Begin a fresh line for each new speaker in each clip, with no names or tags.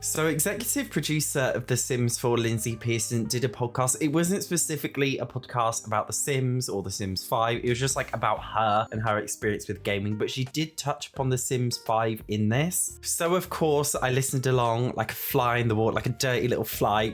So executive producer of The Sims 4, Lindsay Pearson, did a podcast. It wasn't specifically a podcast about The Sims or The Sims 5. It was just like about her and her experience with gaming, but she did touch upon The Sims 5 in this. So of course I listened along like a fly in the wall, like a dirty little fly,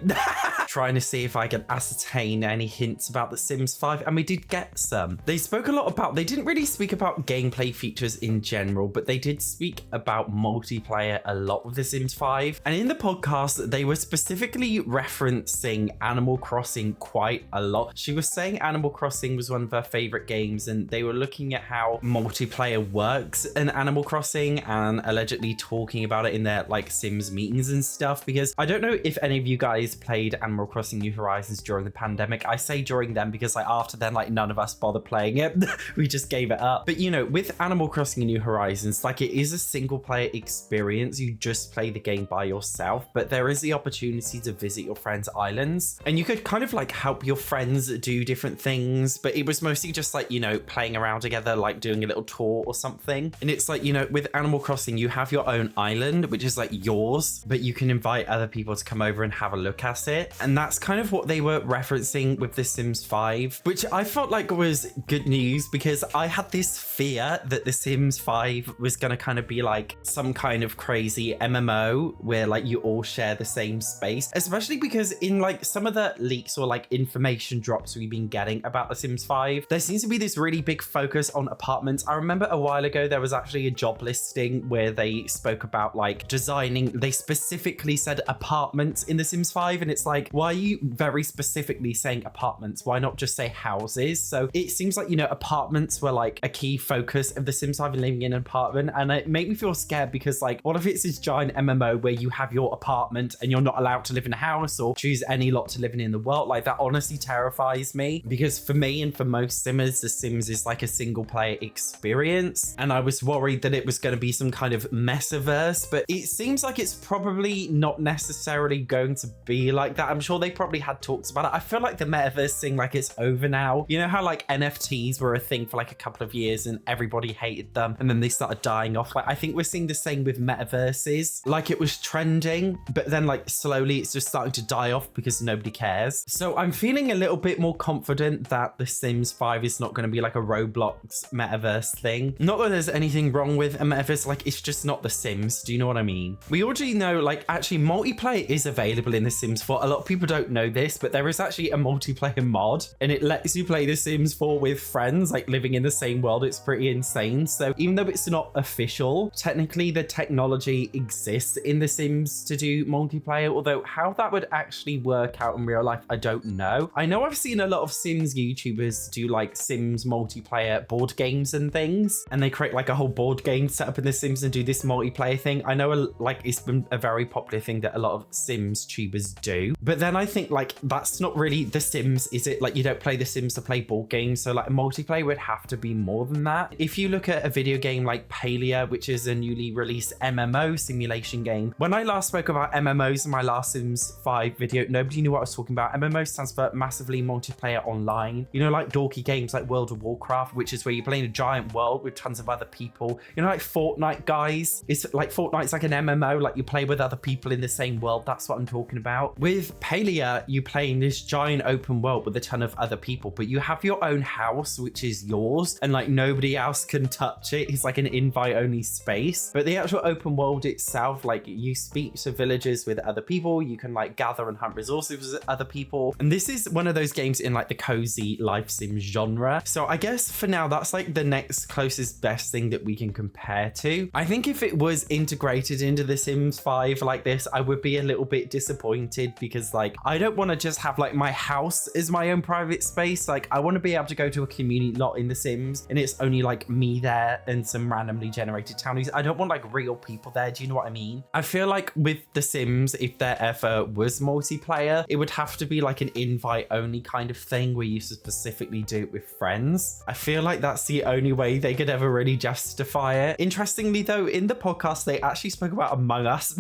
trying to see if I could ascertain any hints about The Sims 5, and we did get some. They spoke a lot about, they didn't really speak about gameplay features in general, but they did speak about multiplayer a lot with The Sims 5. And in the podcast, they were specifically referencing Animal Crossing quite a lot. She was saying Animal Crossing was one of her favorite games, and they were looking at how multiplayer works in Animal Crossing and allegedly talking about it in their like Sims meetings and stuff. Because I don't know if any of you guys played Animal Crossing New Horizons during the pandemic. I say during then because like after then, like none of us bothered playing it. We just gave it up. But you know, with Animal Crossing New Horizons, like it is a single player experience. You just play the game by yourself, but there is the opportunity to visit your friends' islands, and you could kind of like help your friends do different things, but it was mostly just like, you know, playing around together, like doing a little tour or something. And it's like, you know, with Animal Crossing, you have your own island, which is like yours, but you can invite other people to come over and have a look at it. And that's kind of what they were referencing with The Sims 5, which I felt like was good news, because I had this fear that The Sims 5 was going to kind of be like some kind of crazy MMO where like you all share the same space, especially because in like some of the leaks or like information drops we've been getting about The Sims 5, there seems to be this really big focus on apartments. I remember a while ago there was actually a job listing where they spoke about like designing, they specifically said apartments in The Sims 5, and it's like, why are you very specifically saying apartments? Why not just say houses? So it seems like, you know, apartments were like a key focus of The Sims 5 and living in an apartment, and it made me feel scared because like, what if it's this giant MMO where you have your apartment and you're not allowed to live in a house or choose any lot to live in the world? Like that honestly terrifies me, because for me and for most simmers, The Sims is like a single player experience, and I was worried that it was going to be some kind of metaverse, but it seems like it's probably not necessarily going to be like that. I'm sure they probably had talks about it. I feel like the metaverse thing, like it's over now. You know how like NFTs were a thing for like a couple of years and everybody hated them, and then they started dying off. Like I think we're seeing the same with metaverses. Like it was trending, but then like slowly it's just starting to die off because nobody cares. So I'm feeling a little bit more confident that The Sims 5 is not going to be like a Roblox metaverse thing. Not that there's anything wrong with a metaverse, like it's just not The Sims. Do you know what I mean? We already know like actually multiplayer is available in The Sims 4. A lot of people don't know this, but there is actually a multiplayer mod, and it lets you play The Sims 4 with friends, like living in the same world. It's pretty insane. So even though it's not official, technically the technology exists in The Sims to do multiplayer, although how that would actually work out in real life, I don't know. I know I've seen a lot of Sims YouTubers do like Sims multiplayer board games and things, and they create like a whole board game set up in The Sims and do this multiplayer thing. I know like it's been a very popular thing that a lot of Sims tubers do, but then I think like that's not really The Sims, is it? Like you don't play The Sims to play board games, so like multiplayer would have to be more than that. If you look at a video game like Palia, which is a newly released MMO simulation game, when I last spoke about MMOs in my last Sims 5 video, nobody knew what I was talking about. MMO stands for massively multiplayer online. You know, like dorky games like World of Warcraft, which is where you play in a giant world with tons of other people. You know, like Fortnite, guys. It's like Fortnite's like an MMO, like you play with other people in the same world. That's what I'm talking about. With Palia, you play in this giant open world with a ton of other people, but you have your own house, which is yours, and like nobody else can touch it. It's like an invite only space. But the actual open world itself, like you speak to villagers with other people, you can like gather and hunt resources with other people. And this is one of those games in like the cozy life sim genre. So I guess for now, that's like the next closest best thing that we can compare to. I think if it was integrated into The Sims 5 like this, I would be a little bit disappointed, because like I don't want to just have like my house as my own private space. Like I want to be able to go to a community lot in The Sims and it's only like me there and some randomly generated townies. I don't want like real people there. Do you know what I mean? I feel like with The Sims, if there ever was multiplayer, it would have to be like an invite only kind of thing where you specifically do it with friends. I feel like that's the only way they could ever really justify it. Interestingly though, in the podcast, they actually spoke about Among Us,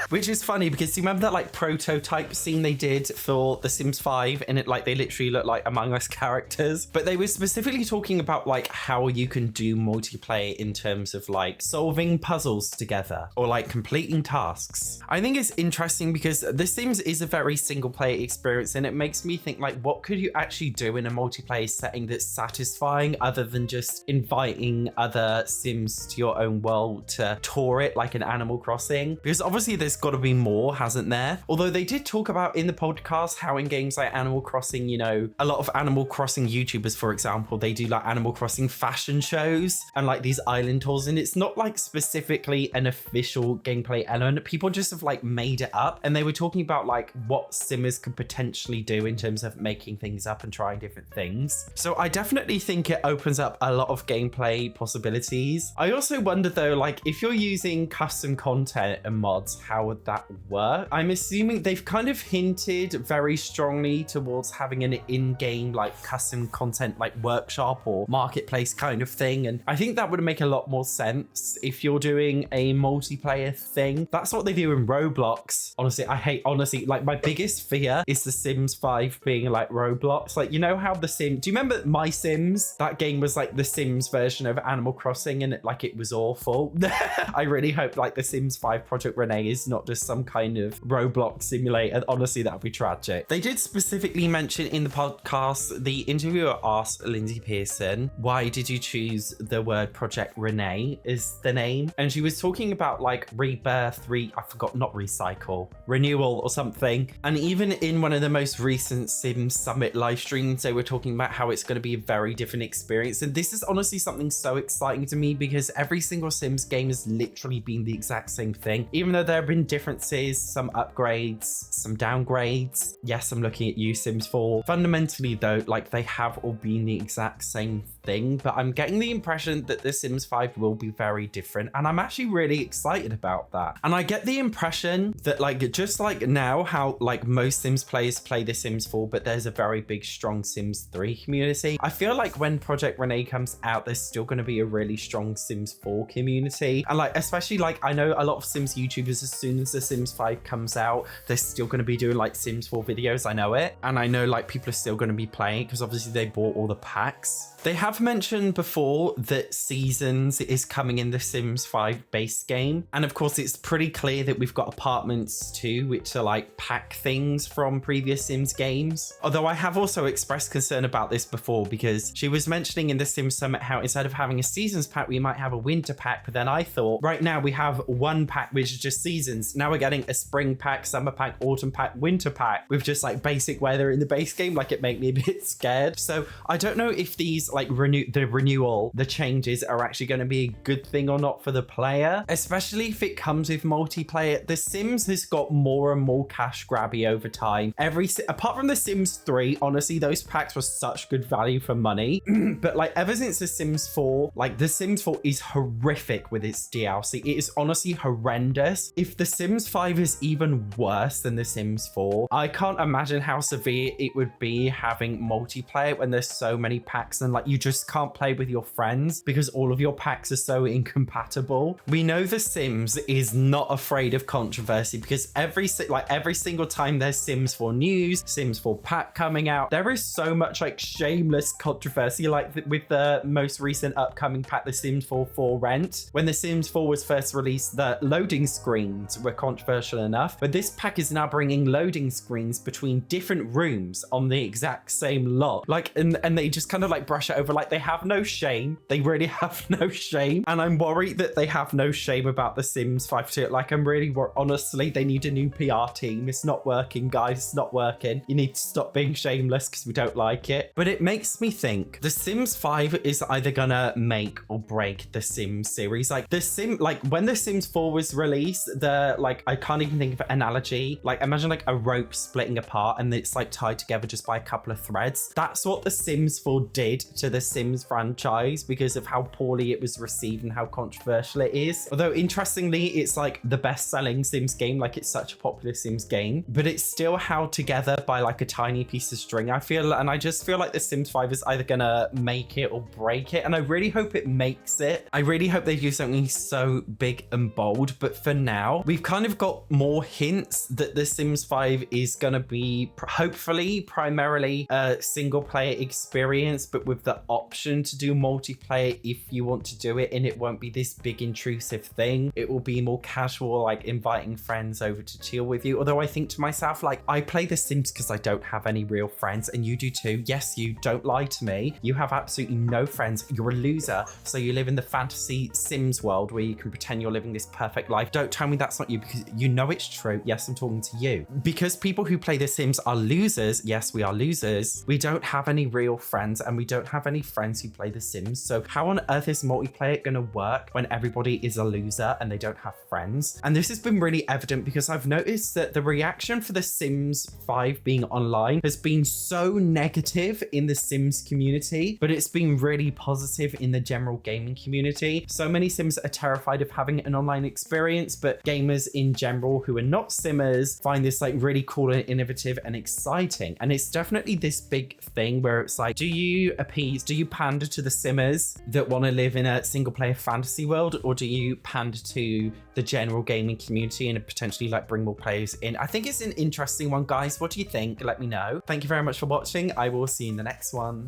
which is funny because you remember that like prototype scene they did for The Sims 5, and it like they literally look like Among Us characters, but they were specifically talking about like how you can do multiplayer in terms of like solving puzzles together or like completing tasks. I think it's interesting because The Sims is a very single player experience, and it makes me think like, what could you actually do in a multiplayer setting that's satisfying other than just inviting other Sims to your own world to tour it like an Animal Crossing? Because obviously there's got to be more, hasn't there? Although they did talk about in the podcast how in games like Animal Crossing, you know, a lot of Animal Crossing YouTubers, for example, they do like Animal Crossing fashion shows and like these island tours, and it's not like specifically an official gameplay element. People just have like made it up, and they were talking about like what Simmers could potentially do in terms of making things up and trying different things. So I definitely think it opens up a lot of gameplay possibilities. I also wonder though, like if you're using custom content and mods, how would that work? I'm assuming they've kind of hinted very strongly towards having an in-game like custom content like workshop or marketplace kind of thing, and I think that would make a lot more sense if you're doing a multiplayer thing. That's what they do in Roblox. Honestly, like my biggest fear is The Sims 5 being like Roblox. Like, you know how do you remember My Sims? That game was like The Sims version of Animal Crossing, and it was awful. I really hope like The Sims 5 Project Renee is not just some kind of Roblox simulator. Honestly, that would be tragic. They did specifically mention in the podcast, the interviewer asked Lindsay Pearson, why did you choose the word Project Renee is the name? And she was talking about like rebirth, not recycle, renewal or something. And even in one of the most recent Sims Summit live streams, they were talking about how it's going to be a very different experience. And this is honestly something so exciting to me, because every single Sims game has literally been the exact same thing. Even though there have been differences, some upgrades, some downgrades. Yes, I'm looking at you, Sims 4. Fundamentally though, like they have all been the exact same thing, but I'm getting the impression that The Sims 5 will be very different, and I'm actually really excited about that. And I get the impression that like just like now how like most Sims players play The Sims 4, but there's a very big strong Sims 3 community. I feel like when Project Renee comes out, there's still going to be a really strong Sims 4 community, and like especially like I know a lot of Sims YouTubers, as soon as The Sims 5 comes out, they're still going to be doing like Sims 4 videos. I know it, and I know like people are still going to be playing because obviously they bought all the packs. They have mentioned before that Seasons is coming in The Sims 5 base game. And of course, it's pretty clear that we've got apartments too, which are like pack things from previous Sims games. Although I have also expressed concern about this before, because she was mentioning in the Sims Summit how instead of having a Seasons pack, we might have a winter pack. But then I thought, right now we have one pack, which is just Seasons. Now we're getting a spring pack, summer pack, autumn pack, winter pack with just like basic weather in the base game. Like it made me a bit scared. So I don't know if these like the changes are actually going to be a good thing or not for the player, especially if it comes with multiplayer. The Sims has got more and more cash grabby over time. Apart from The Sims 3, honestly, those packs were such good value for money. But like ever since The Sims 4, like The Sims 4 is horrific with its DLC. It is honestly horrendous. If The Sims 5 is even worse than The Sims 4, I can't imagine how severe it would be having multiplayer when there's so many packs and like you just can't play with your friends because all of your packs are so incompatible. We know The Sims is not afraid of controversy, because every single time there's Sims 4 news, Sims 4 pack coming out, there is so much like shameless controversy, like with the most recent upcoming pack, The Sims 4 for Rent. When The Sims 4 was first released, the loading screens were controversial enough, but this pack is now bringing loading screens between different rooms on the exact same lot. Like, and they just kind of like brush it over, like they have no shame. They really have no shame. And I'm worried that they have no shame about The Sims 5 too. Like I'm really honestly, they need a new PR team. It's not working, guys. It's not working. You need to stop being shameless because we don't like it. But it makes me think The Sims 5 is either gonna make or break the Sims series. Like when The Sims 4 was released, I can't even think of an analogy. Like imagine like a rope splitting apart and it's like tied together just by a couple of threads. That's what The Sims 4 did to The Sims franchise because of how poorly it was received and how controversial it is. Although interestingly, it's like the best-selling Sims game, like it's such a popular Sims game, but it's still held together by like a tiny piece of string, I feel. And I just feel like the Sims 5 is either gonna make it or break it. And I really hope it makes it. I really hope they do something so big and bold. But for now, we've kind of got more hints that the Sims 5 is gonna be hopefully primarily a single player experience, but with the option to do multiplayer if you want to do it, and it won't be this big intrusive thing. It will be more casual, like inviting friends over to chill with you. Although I think to myself, like, I play The Sims because I don't have any real friends, and you do too. Yes, you don't lie to me. You have absolutely no friends. You're a loser. So you live in the fantasy Sims world where you can pretend you're living this perfect life. Don't tell me that's not you, because you know it's true. Yes, I'm talking to you. Because people who play The Sims are losers. Yes, we are losers. We don't have any real friends, and we don't have any friends who play The Sims. So how on earth is multiplayer going to work when everybody is a loser and they don't have friends? And this has been really evident because I've noticed that the reaction for The Sims 5 being online has been so negative in the Sims community, but it's been really positive in the general gaming community. So many Sims are terrified of having an online experience, but gamers in general who are not Simmers find this like really cool and innovative and exciting. And it's definitely this big thing where it's like, do you pander to the Simmers that want to live in a single player fantasy world, or do you pander to the general gaming community and potentially like bring more players in? I think it's an interesting one, guys. What do you think? Let me know. Thank you very much for watching. I will see you in the next one.